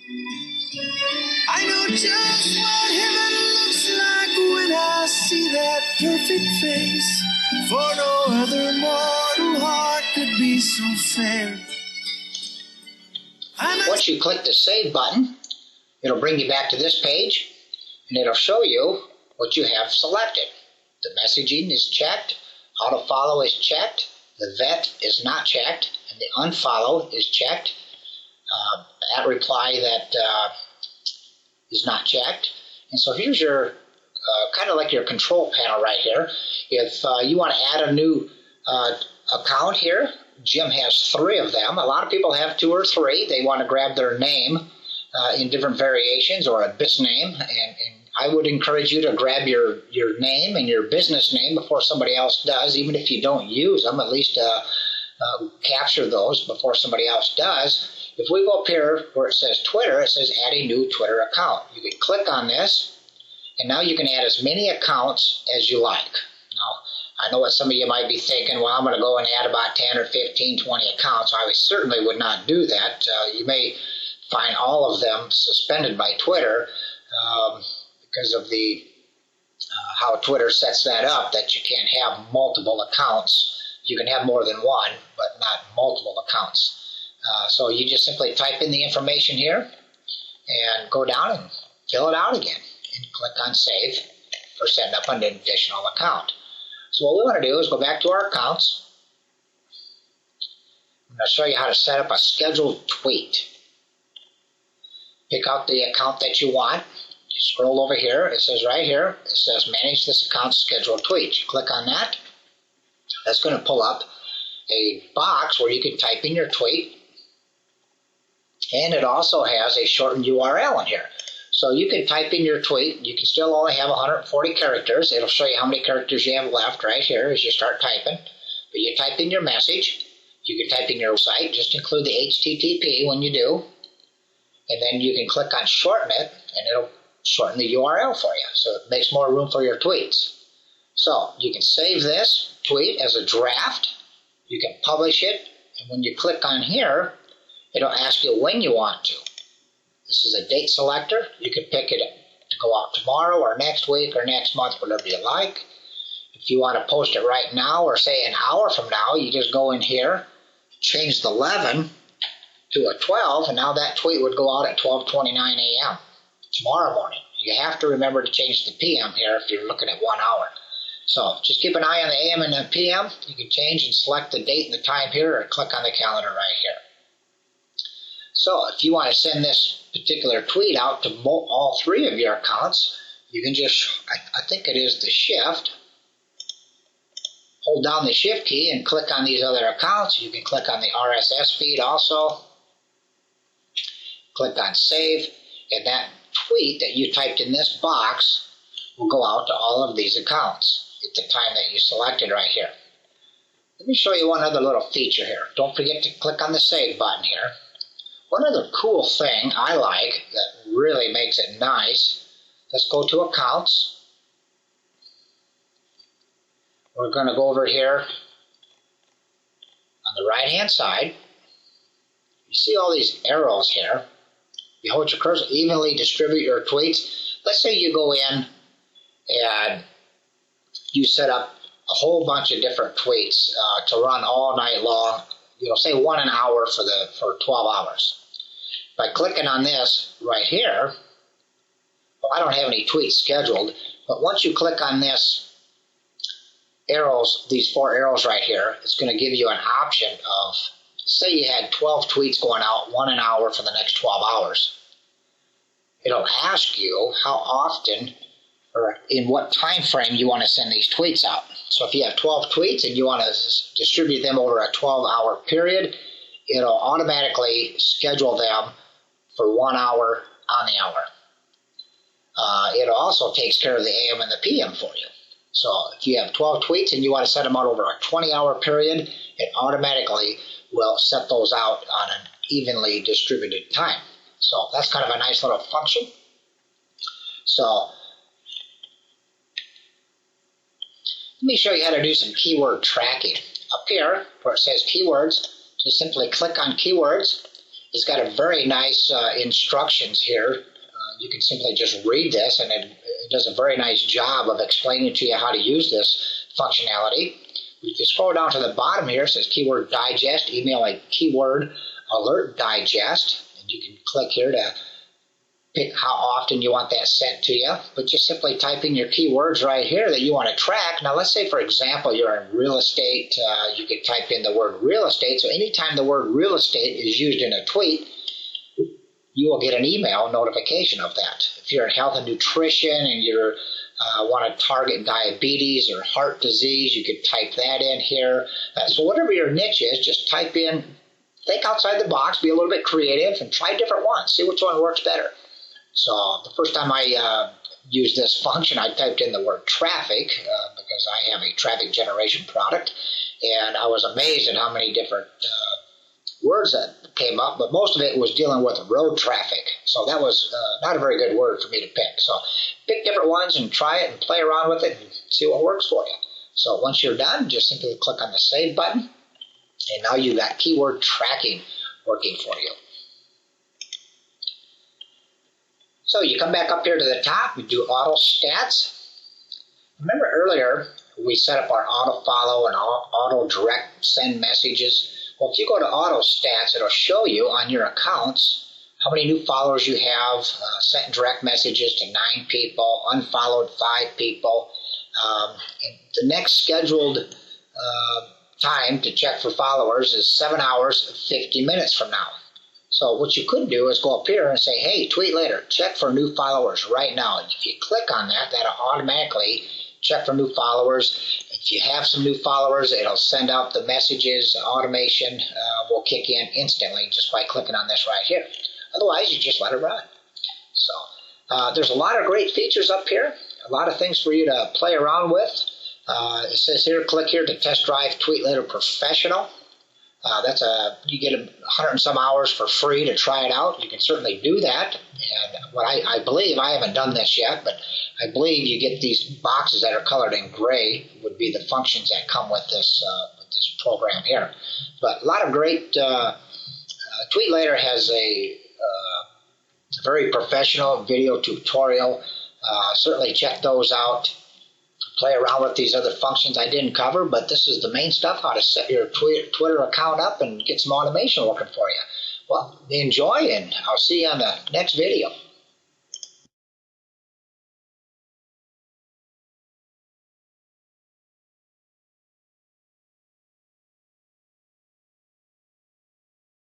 I know just what heaven looks like when I see that perfect face. For no other mortal heart could be so fair. Once you click the Save button, it'll bring you back to this page, and it'll show you what you have selected. The messaging is checked, how to follow is checked, the vet is not checked, and the unfollow is checked. At reply that is not checked. And so here's your kind of like your control panel right here. If you want to add a new account here, Jim has 3 of them. A lot of people have 2 or 3. They want to grab their name in different variations or a business name, and I would encourage you to grab your name and your business name before somebody else does. Even if you don't use them, at least capture those before somebody else does. If we go up here where it says Twitter, it says add a new Twitter account. You can click on this, and now you can add as many accounts as you like. Now, I know what some of you might be thinking, well, I'm going to go and add about 10 or 15, 20 accounts. I certainly would not do that. You may find all of them suspended by Twitter because of the how Twitter sets that up, that you can't have multiple accounts. You can have more than one, but not multiple accounts. So you just simply type in the information here and go down and fill it out again and click on Save for setting up an additional account. So what we want to do is go back to our accounts. I'm going to show you how to set up a scheduled tweet. Pick out the account that you want. You scroll over here. It says right here, it says Manage this account's scheduled tweet. You click on that. That's going to pull up a box where you can type in your tweet. And it also has a shortened URL in here. So you can type in your tweet. You can still only have 140 characters. It'll show you how many characters you have left right here as you start typing. But you type in your message. You can type in your site. Just include the HTTP when you do. And then you can click on Shorten It, and it'll shorten the URL for you. So it makes more room for your tweets. So you can save this tweet as a draft. You can publish it. And when you click on here, it'll ask you when you want to. This is a date selector. You can pick it to go out tomorrow or next week or next month, whatever you like. If you want to post it right now or say an hour from now, you just go in here, change the 11 to a 12, and now that tweet would go out at 12:29 a.m. tomorrow morning. You have to remember to change the PM here if you're looking at 1 hour. So just keep an eye on the AM and the PM. You can change and select the date and the time here, or click on the calendar right here. So if you want to send this particular tweet out to all 3 of your accounts, you can just, I think it is the Shift, hold down the Shift key and click on these other accounts. You can click on the RSS feed also, click on Save, and that tweet that you typed in this box will go out to all of these accounts at the time that you selected right here. Let me show you one other little feature here. Don't forget to click on the Save button here. One other cool thing I like that really makes it nice, let's go to Accounts. We're going to go over here on the right hand side. You see all these arrows here. You hold your cursor, evenly distribute your tweets. Let's say you go in and you set up a whole bunch of different tweets to run all night long. You know, say 1 hour for 12 hours. By clicking on this right here, well, I don't have any tweets scheduled, but once you click on this arrows, these 4 arrows right here, it's going to give you an option of, say you had 12 tweets going out, 1 an hour for the next 12 hours. It'll ask you how often or in what time frame you want to send these tweets out. So if you have 12 tweets and you want to distribute them over a 12-hour period, it'll automatically schedule them for 1 hour on the hour. It also takes care of the AM and the PM for you. So if you have 12 tweets and you want to set them out over a 20-hour period, it automatically will set those out on an evenly distributed time. So that's kind of a nice little function. So let me show you how to do some keyword tracking. Up here where it says keywords, just simply click on keywords It's got a very nice instructions here. You can simply just read this, and it does a very nice job of explaining to you how to use this functionality. If you scroll down to the bottom here, it says Keyword Digest, email a keyword alert digest, and you can click here to pick how often you want that sent to you, but just simply type in your keywords right here that you want to track. Now let's say, for example, you're in real estate. You could type in the word real estate, so anytime the word real estate is used in a tweet, you will get an email notification of that. If you're in health and nutrition and you want to target diabetes or heart disease, you could type that in here. So whatever your niche is, just type in, think outside the box, be a little bit creative, and try different ones. See which one works better. So the first time I used this function, I typed in the word traffic because I have a traffic generation product, and I was amazed at how many different words that came up, but most of it was dealing with road traffic. So that was not a very good word for me to pick. So pick different ones and try it and play around with it and see what works for you. So once you're done, just simply click on the Save button, and now you've got keyword tracking working for you. So you come back up here to the top, we do auto stats. Remember earlier we set up our auto follow and auto direct send messages. Well, if you go to auto stats, it'll show you on your accounts how many new followers you have, sent direct messages to 9 people, unfollowed 5 people. And the next scheduled time to check for followers is 7 hours, 50 minutes from now. So what you could do is go up here and say, hey, Tweet Later, check for new followers right now. And if you click on that, that'll automatically check for new followers. If you have some new followers, it'll send out the messages. Automation will kick in instantly just by clicking on this right here. Otherwise, you just let it run. So there's a lot of great features up here, a lot of things for you to play around with. It says here, click here to test drive Tweet Later Professional. You get 100 and some hours for free to try it out. You can certainly do that. And what I believe, I haven't done this yet, but I believe you get these boxes that are colored in gray would be the functions that come with this program here. But a lot of great, Tweet Later has a very professional video tutorial. Certainly check those out. Play around with these other functions I didn't cover, but this is the main stuff, how to set your Twitter account up and get some automation working for you. Well, enjoy, and I'll see you on the next video.